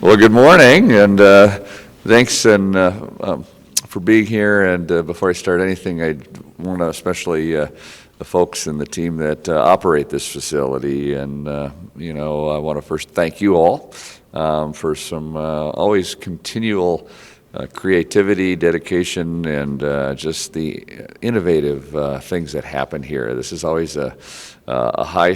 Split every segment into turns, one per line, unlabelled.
Well, good morning, and thanks for being here. And before I start anything, I want to especially the folks and the team that operate this facility. And, I want to first thank you all for some always continual creativity, dedication, and just the innovative things that happen here. This is always a high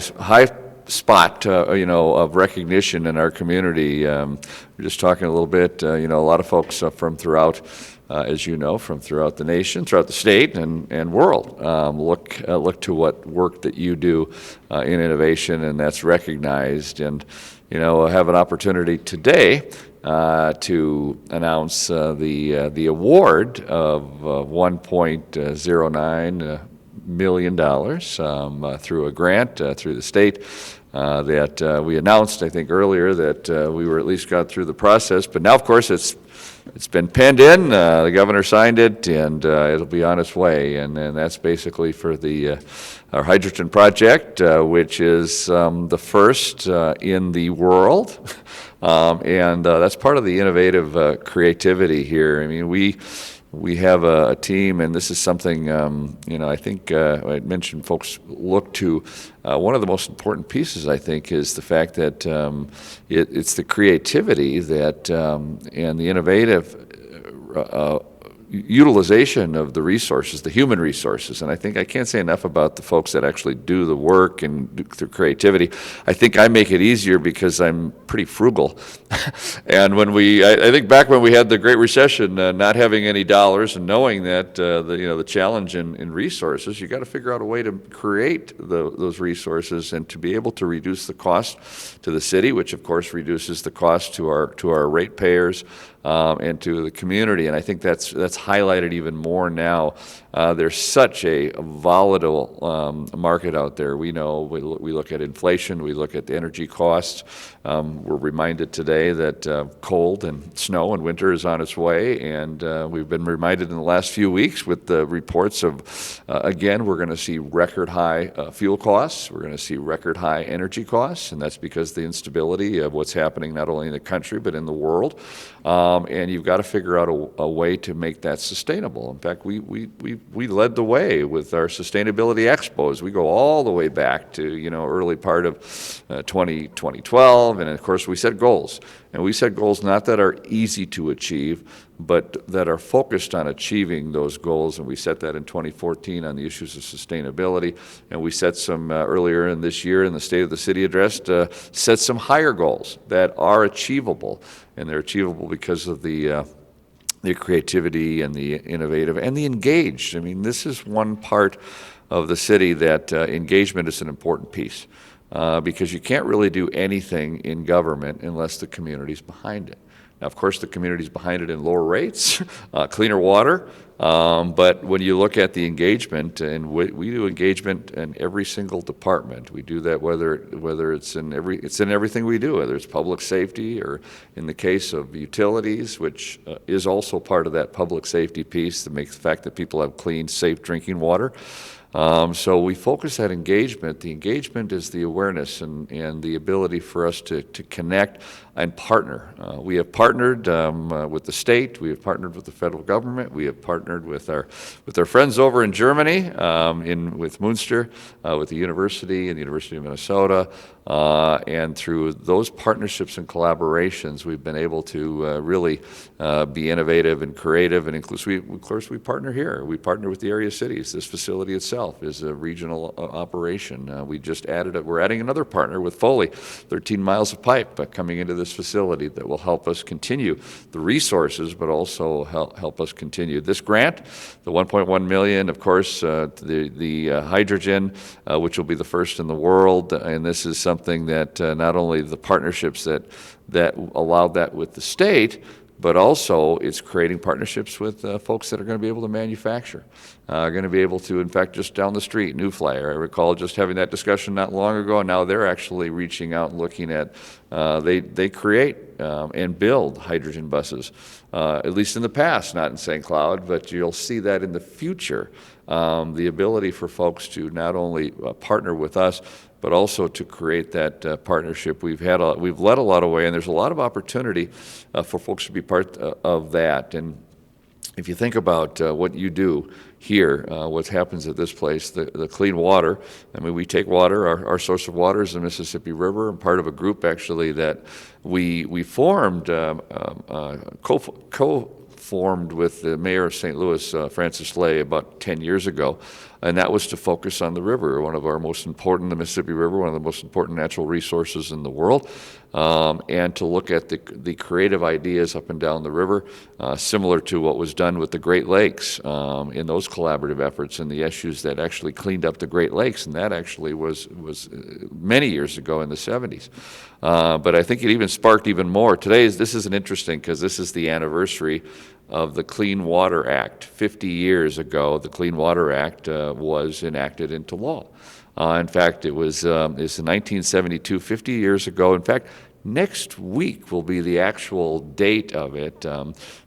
spot, of recognition in our community. We're just talking a little bit, a lot of folks from throughout, as you know, from throughout the nation, throughout the state and world, look to what work that you do in innovation, and that's recognized. And, I have an opportunity today to announce the award of $1.09 million through a grant through the state that we announced, I think, earlier that we were at least got through the process. But now, of course, it's been penned in. The governor signed it, and it'll be on its way. And that's basically for our hydrogen project, which is the first in the world. And that's part of the innovative creativity here. I mean, we have a team, and this is something, I think I mentioned folks look to. One of the most important pieces, I think, is the fact that it's the creativity that and the innovative utilization of the resources, the human resources. And I think I can't say enough about the folks that actually do the work and do through creativity. I think I make it easier because I'm pretty frugal. And when I think back when we had the Great Recession, not having any dollars and knowing that the challenge in resources, you got to figure out a way to create those resources and to be able to reduce the cost to the city, which of course reduces the cost to our ratepayers. And to the community, and I think that's highlighted even more now. There's such a volatile market out there. We know we look at inflation, we look at the energy costs. We're reminded today that cold and snow and winter is on its way, and we've been reminded in the last few weeks with the reports of, again, we're going to see record high fuel costs. We're going to see record high energy costs, and that's because of the instability of what's happening not only in the country but in the world. And you've got to figure out a way to make that sustainable. In fact, we led the way with our sustainability expos. We go all the way back to early part of 2012, and of course we set goals. And we set goals not that are easy to achieve, but that are focused on achieving those goals. And we set that in 2014 on the issues of sustainability. And we set some earlier in this year in the State of the City address, set some higher goals that are achievable. And they're achievable because of the creativity and the innovative and the engaged. I mean, this is one part of the city that engagement is an important piece. Because you can't really do anything in government unless the community's behind it. Now, of course, the community's behind it in lower rates, cleaner water, but when you look at the engagement, and we do engagement in every single department. We do that whether it's in everything we do, whether it's public safety or in the case of utilities, which is also part of that public safety piece that makes the fact that people have clean, safe drinking water. So we focus that engagement. The engagement is the awareness and the ability for us to connect and partner. We have partnered with the state. We have partnered with the federal government. We have partnered with our friends over in Germany, with Münster, with the university and the University of Minnesota. And through those partnerships and collaborations, we've been able to really be innovative and creative and inclusive. Of course, we partner here. We partner with the area cities. This facility itself is a regional operation. We're adding another partner with Foley, 13 miles of pipe coming into this facility that will help us continue the resources, but also help us continue this grant, the $1.1 million, of course, the hydrogen, which will be the first in the world, and this is something that not only the partnerships that allowed that with the state, but also it's creating partnerships with folks that are going to be able to manufacture, going to be able to, in fact, just down the street, New Flyer. I recall just having that discussion not long ago, and now they're actually reaching out and looking at, they create and build hydrogen buses, at least in the past, not in St. Cloud, but you'll see that in the future, the ability for folks to not only partner with us, but also to create that partnership. We've led a lot of way, and there's a lot of opportunity for folks to be part of that. And if you think about what you do here, what happens at this place, the clean water, I mean, we take water, our source of water is the Mississippi River, and part of a group actually that we formed, co-formed with the mayor of St. Louis, Francis Lay, about 10 years ago, and that was to focus on the river, one of our most important, the Mississippi River, one of the most important natural resources in the world, and to look at the creative ideas up and down the river, similar to what was done with the Great Lakes in those collaborative efforts and the issues that actually cleaned up the Great Lakes, and that actually was many years ago in the 70s. But I think it even sparked even more. This is an interesting, because this is the anniversary of the Clean Water Act. 50 years ago, the Clean Water Act was enacted into law. In fact, it's in 1972, 50 years ago. In fact, next week will be the actual date of it.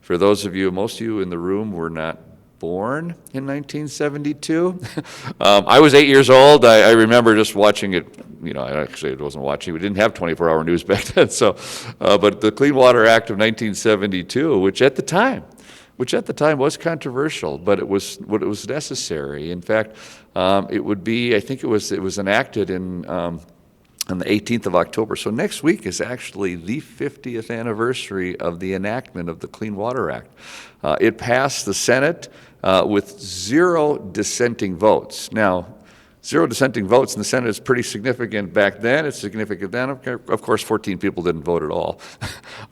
For those of you, most of you in the room were not born in 1972. I was 8 years old. I remember just watching it. I wasn't watching. We didn't have 24-hour news back then. So, but the Clean Water Act of 1972, which at the time was controversial, but it was necessary. In fact, I think it was enacted on the 18th of October. So next week is actually the 50th anniversary of the enactment of the Clean Water Act. It passed the Senate with 0 dissenting votes. Now, 0 dissenting votes in the Senate is pretty significant back then. It's significant then. Of course, 14 people didn't vote at all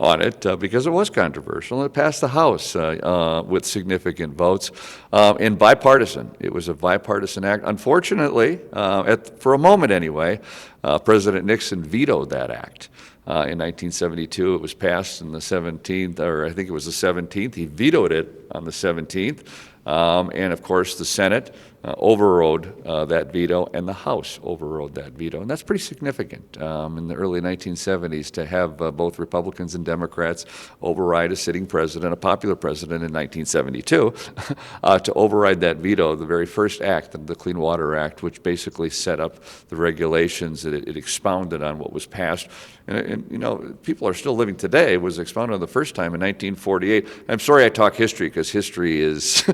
on it because it was controversial. It passed the House with significant votes and bipartisan. It was a bipartisan act. Unfortunately, for a moment anyway, President Nixon vetoed that act. In 1972, it was passed on the 17th, or I think it was the 17th. He vetoed it on the 17th. And of course, the Senate overrode that veto, and the House overrode that veto. And that's pretty significant in the early 1970s to have both Republicans and Democrats override a sitting president, a popular president in 1972, to override that veto, the very first act, the Clean Water Act, which basically set up the regulations that it expounded on what was passed. And people are still living today. It was expounded on the first time in 1948. I'm sorry I talk history, because history is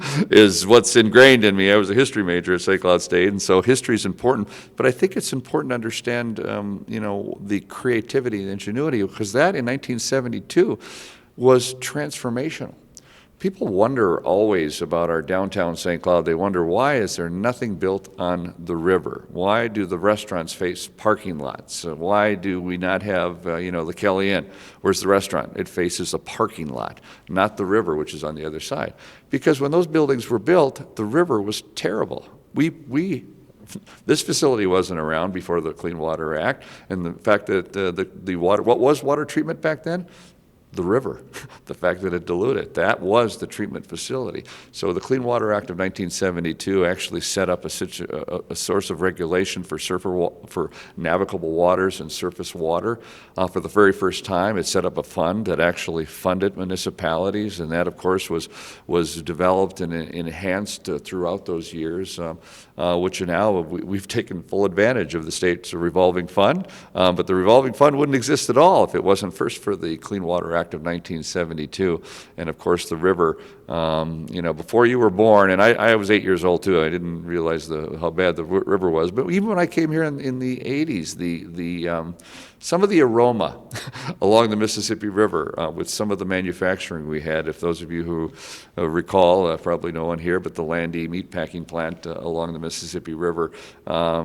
what's ingrained in me. I was a history major at St. Cloud State, and so history is important. But I think it's important to understand, the creativity and ingenuity, because that in 1972 was transformational. People wonder always about our downtown St. Cloud. They wonder, why is there nothing built on the river? Why do the restaurants face parking lots? Why do we not have, the Kelly Inn? Where's the restaurant? It faces a parking lot, not the river, which is on the other side. Because when those buildings were built, the river was terrible. This facility wasn't around before the Clean Water Act, and the fact that the water, what was water treatment back then? The river, the fact that it diluted, that was the treatment facility. So the Clean Water Act of 1972 actually set up a source of regulation for navigable waters and surface water. For the very first time, it set up a fund that actually funded municipalities, and that, of course, was developed and enhanced throughout those years, which now we've taken full advantage of the state's revolving fund. But the revolving fund wouldn't exist at all if it wasn't first for the Clean Water Act of 1972, and of course the river. Before you were born, and I was 8 years old too. I didn't realize how bad the river was. But even when I came here in the 80s, some of the aroma along the Mississippi River with some of the manufacturing we had. If those of you who recall, probably no one here, but the Landy meatpacking plant along the Mississippi River,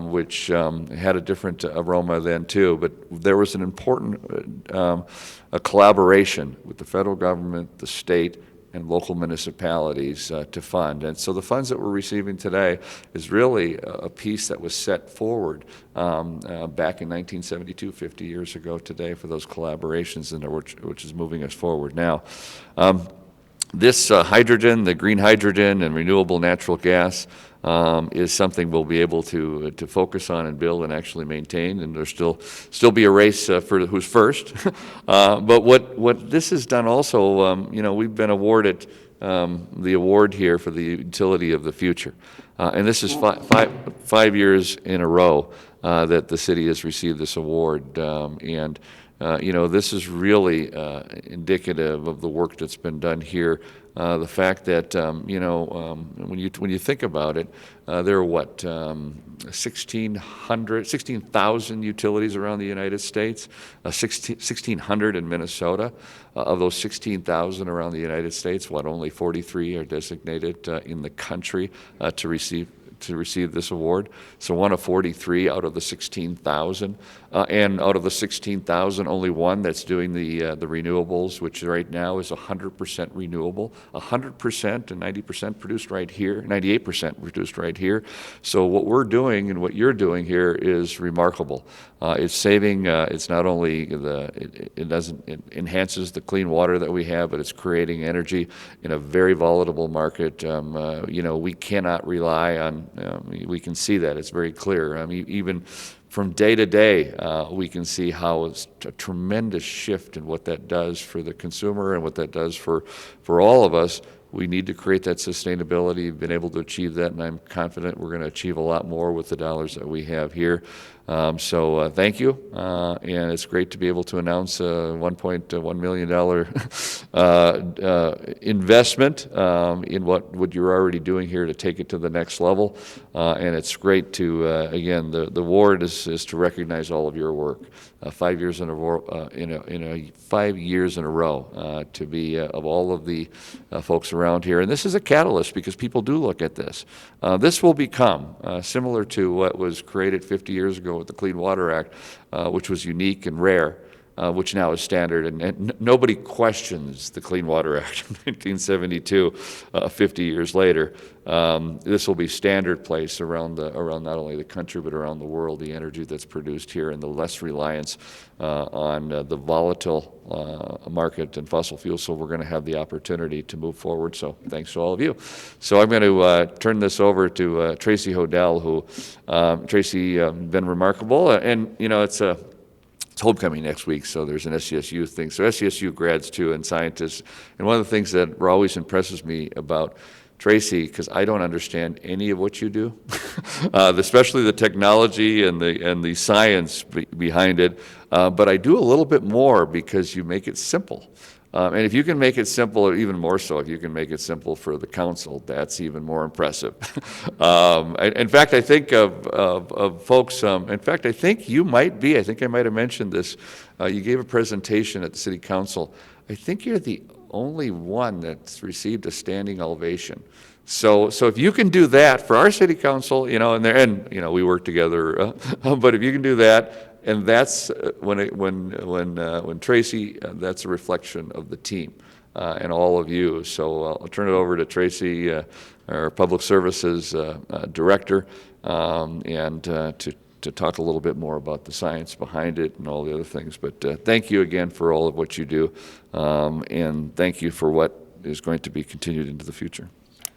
which had a different aroma then too. But there was an important a collaboration with the federal government, the state, and local municipalities to fund. And so the funds that we're receiving today is really a piece that was set forward back in 1972, 50 years ago today, for those collaborations, and which is moving us forward now. This hydrogen, the green hydrogen and renewable natural gas, is something we'll be able to focus on and build and actually maintain, and there'll still be a race for who's first. But what this has done also, we've been awarded the award here for the utility of the future, and this is five years in a row. that the city has received this award. This is really indicative of the work that's been done here. The fact that when you think about it, there are 16,000 utilities around the United States, 1,600 in Minnesota. Of those 16,000 around the United States, only 43 are designated in the country to receive this award. So one of 43 out of the 16,000. And out of the 16,000, only one that's doing the renewables, which right now is 100% renewable, 100% and 90% produced right here, 98% produced right here. So what we're doing and what you're doing here is remarkable. It's saving. It's not only it enhances the clean water that we have, but it's creating energy in a very volatile market. We cannot rely on. We can see that it's very clear. Even from day to day, we can see how it's a tremendous shift in what that does for the consumer and what that does for all of us. We need to create that sustainability. We've been able to achieve that, and I'm confident we're going to achieve a lot more with the dollars that we have here. So thank you, and it's great to be able to announce a $1.1 million investment in what you're already doing here to take it to the next level. And it's great to, again, the award is to recognize all of your work. 5 years in a row, 5 years in a row to be of all of the folks around here. And this is a catalyst because people do look at this. This will become similar to what was created 50 years ago with the Clean Water Act, which was unique and rare, which now is standard. And nobody questions the Clean Water Act of 1972, 50 years later. This will be standard place around not only the country but around the world, the energy that's produced here and the less reliance on the volatile market and fossil fuels. So we're going to have the opportunity to move forward. So thanks to all of you. So I'm going to turn this over to Tracy Hodel, who Tracy been remarkable, and it's homecoming next week, so there's an SCSU thing. So SCSU grads too and scientists. And one of the things that always impresses me about Tracy, because I don't understand any of what you do, especially the technology and the science behind it, but I do a little bit more because you make it simple. And if you can make it simple, or even more so, if you can make it simple for the council, that's even more impressive. In fact, I think of folks, in fact, I think I might have mentioned this. You gave a presentation at the city council. I think you're the only one that's received a standing ovation. So if you can do that for our city council, and we work together, but if you can do that, and that's when Tracy, that's a reflection of the team and all of you. So I'll turn it over to Tracy, our Public Services Director, and to talk a little bit more about the science behind it and all the other things. But thank you again for all of what you do, and thank you for what is going to be continued into the future.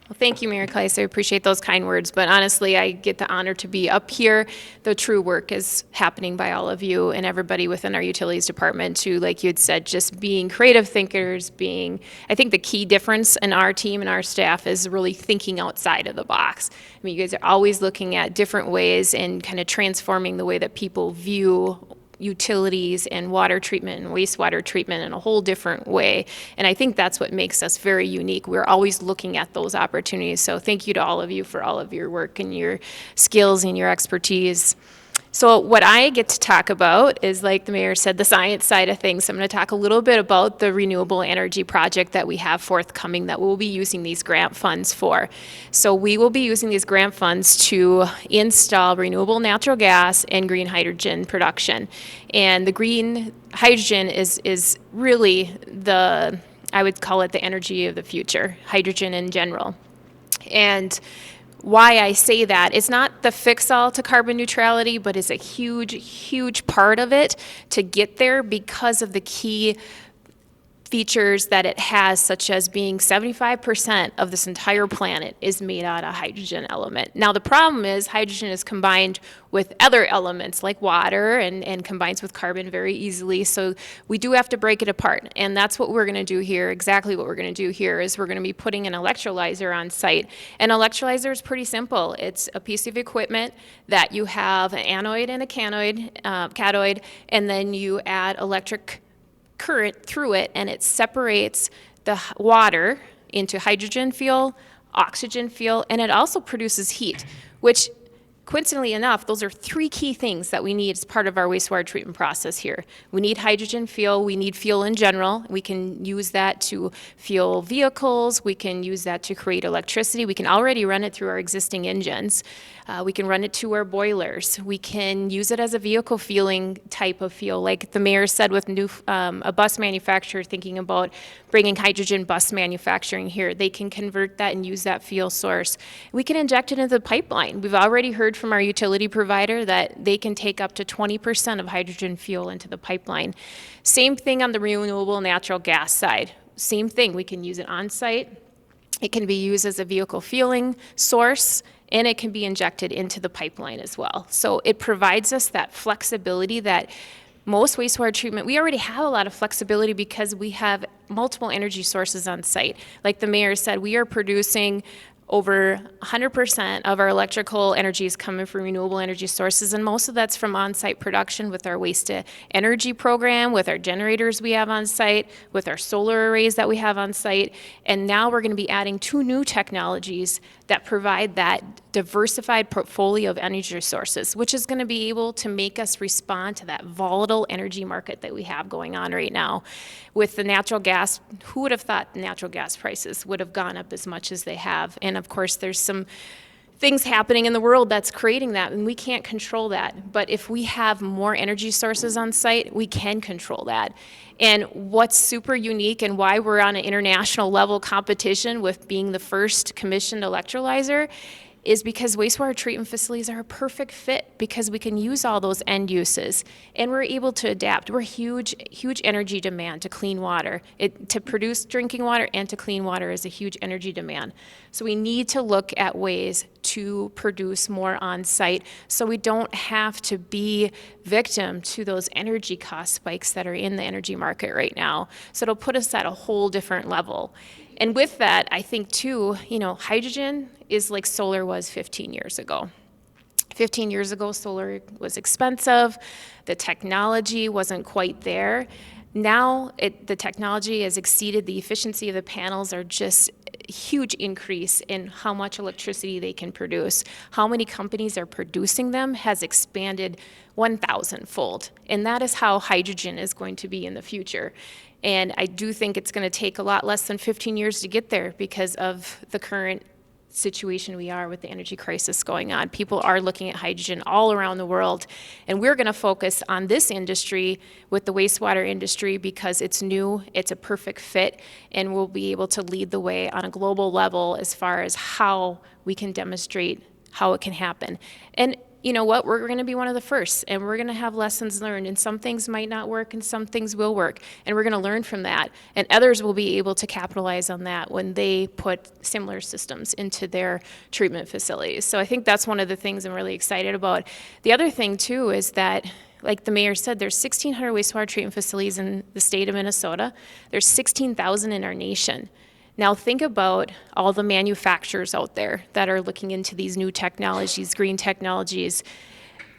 Well, thank you, Mayor Kleis. I appreciate those kind words, but honestly, I get the honor to be up here. The true work is happening by all of you and everybody within our utilities department to, like you had said, just being creative thinkers, I think the key difference in our team and our staff is really thinking outside of the box. I mean, you guys are always looking at different ways and kind of transforming the way that people view utilities and water treatment and wastewater treatment in a whole different way. And I think that's what makes us very unique. We're always looking at those opportunities. So thank you to all of you for all of your work and your skills and your expertise. So what I get to talk about is, like the mayor said, the science side of things. So I'm going to talk a little bit about the renewable energy project that we have forthcoming that we'll be using these grant funds for. So we will be using these grant funds to install renewable natural gas and green hydrogen production. And the green hydrogen is really I would call it the energy of the future, hydrogen in general. And why I say that, it's not the fix-all to carbon neutrality, but it's a huge, huge part of it to get there because of the key features that it has, such as being 75% of this entire planet is made out of hydrogen element. Now, the problem is hydrogen is combined with other elements like water and combines with carbon very easily. So we do have to break it apart. And that's what we're going to do here. Exactly what we're going to do here is we're going to be putting an electrolyzer on site. An electrolyzer is pretty simple. It's a piece of equipment that you have an anode and a cathode, and then you add electric current through it, and it separates the water into hydrogen fuel, oxygen fuel, and it also produces heat, which coincidentally enough, those are three key things that we need as part of our wastewater treatment process here. We need hydrogen fuel, we need fuel in general. We can use that to fuel vehicles, we can use that to create electricity. We can already run it through our existing engines. We can run it to our boilers. We can use it as a vehicle fueling type of fuel, like the mayor said with a bus manufacturer thinking about bringing hydrogen bus manufacturing here. They can convert that and use that fuel source. We can inject it into the pipeline. We've already heard from our utility provider that they can take up to 20% of hydrogen fuel into the pipeline. Same thing on the renewable natural gas side. Same thing, we can use it on site. It can be used as a vehicle fueling source, and it can be injected into the pipeline as well. So it provides us that flexibility that most wastewater treatment, we already have a lot of flexibility because we have multiple energy sources on site. Like the mayor said, we are producing over 100% of our electrical energy is coming from renewable energy sources, and most of that's from on-site production with our waste-to-energy program, with our generators we have on site, with our solar arrays that we have on site, and now we're going to be adding 2 new technologies that provide that diversified portfolio of energy sources, which is going to be able to make us respond to that volatile energy market that we have going on right now. With the natural gas, who would have thought natural gas prices would have gone up as much as they have? And of course, there's some things happening in the world that's creating that, and we can't control that. But if we have more energy sources on site, we can control that. And what's super unique and why we're on an international level competition with being the first commissioned electrolyzer is because wastewater treatment facilities are a perfect fit because we can use all those end uses and we're able to adapt. We're huge energy demand to clean water. To produce drinking water and to clean water is a huge energy demand. So we need to look at ways to produce more on site so we don't have to be victim to those energy cost spikes that are in the energy market right now. So it'll put us at a whole different level. And with that, I think too, hydrogen is like solar was 15 years ago. 15 years ago, solar was expensive. The technology wasn't quite there. Now, the technology has exceeded the efficiency of the panels are just a huge increase in how much electricity they can produce. How many companies are producing them has expanded 1,000-fold. And that is how hydrogen is going to be in the future. And I do think it's going to take a lot less than 15 years to get there because of the current situation we are with the energy crisis going on. People are looking at hydrogen all around the world, and we're going to focus on this industry with the wastewater industry because it's new, it's a perfect fit, and we'll be able to lead the way on a global level as far as how we can demonstrate how it can happen. And you know what, we're going to be one of the first, and we're going to have lessons learned, and some things might not work and some things will work, and we're going to learn from that, and others will be able to capitalize on that when they put similar systems into their treatment facilities. So I think that's one of the things I'm really excited about. The other thing too is that, like the mayor said, there's 1,600 wastewater treatment facilities in the state of Minnesota. There's 16,000 in our nation. Now think about all the manufacturers out there that are looking into these new technologies, green technologies.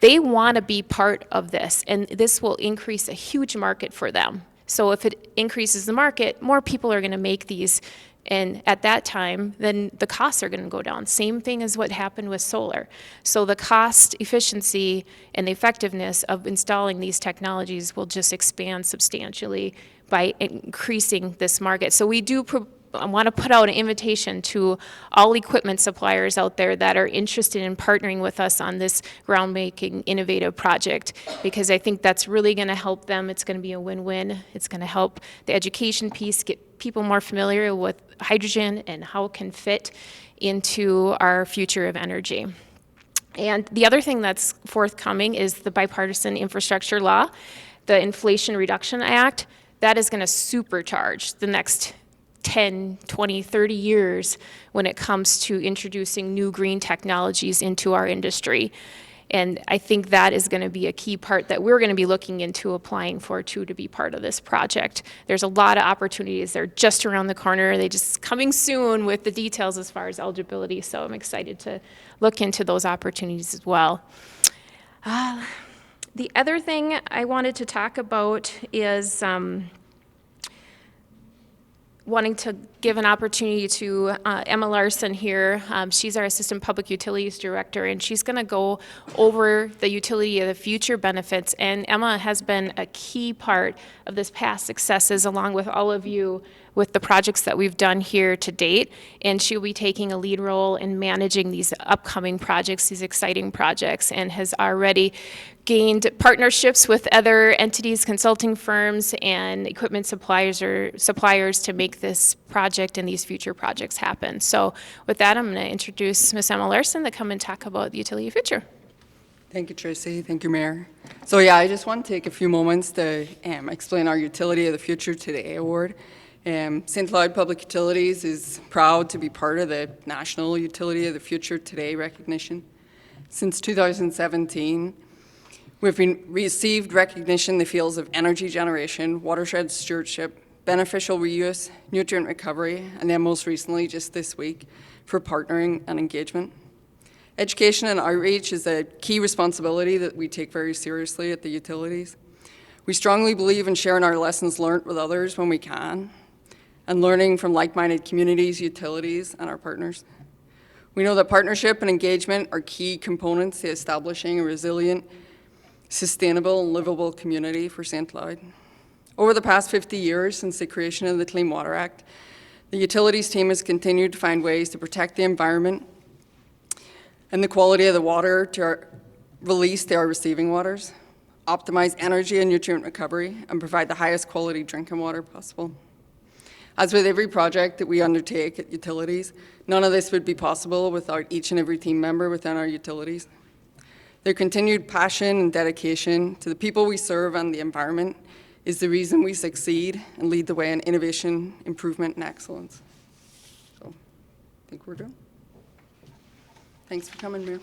They want to be part of this, and this will increase a huge market for them. So if it increases the market, more people are going to make these, and at that time, then the costs are going to go down. Same thing as what happened with solar. So the cost efficiency and the effectiveness of installing these technologies will just expand substantially by increasing this market. So we do I want to put out an invitation to all equipment suppliers out there that are interested in partnering with us on this groundbreaking, innovative project, because I think that's really going to help them. It's going to be a win-win. It's going to help the education piece, get people more familiar with hydrogen and how it can fit into our future of energy. And the other thing that's forthcoming is the bipartisan infrastructure law, the Inflation Reduction Act. that is going to supercharge the next 10, 20, 30 years when it comes to introducing new green technologies into our industry. And I think that is going to be a key part that we're going to be looking into applying for too, to be part of this project. There's a lot of opportunities. They're just around the corner. They just coming soon with the details as far as eligibility. So I'm excited to look into those opportunities as well. The other thing I wanted to talk about is wanting to give an opportunity to Emma Larson here. She's our Assistant Public Utilities Director, and she's going to go over the Utility of the Future benefits. And Emma has been a key part of this past successes, along with all of you, with the projects that we've done here to date. And she'll be taking a lead role in managing these upcoming projects, these exciting projects, and has already gained partnerships with other entities, consulting firms, and equipment suppliers to make this project and these future projects happen. So with that, I'm going to introduce Ms. Emma Larson to come and talk about the Utility of the Future.
Thank you, Tracy. Thank you, Mayor. So yeah, I just want to take a few moments to explain our Utility of the Future Today Award. St. Cloud Public Utilities is proud to be part of the National Utility of the Future Today recognition. Since 2017, we've received recognition in the fields of energy generation, watershed stewardship, beneficial reuse, nutrient recovery, and then most recently, just this week, for partnering and engagement. Education and outreach is a key responsibility that we take very seriously at the utilities. We strongly believe in sharing our lessons learned with others when we can, and learning from like-minded communities, utilities, and our partners. We know that partnership and engagement are key components to establishing a resilient, sustainable, and livable community for St. Cloud. Over the past 50 years since the creation of the Clean Water Act, the utilities team has continued to find ways to protect the environment and the quality of the water released to our receiving waters, optimize energy and nutrient recovery, and provide the highest quality drinking water possible. As with every project that we undertake at utilities, none of this would be possible without each and every team member within our utilities. Their continued passion and dedication to the people we serve and the environment is the reason we succeed and lead the way in innovation, improvement, and excellence. So, I think we're done. Thanks for coming, Mayor.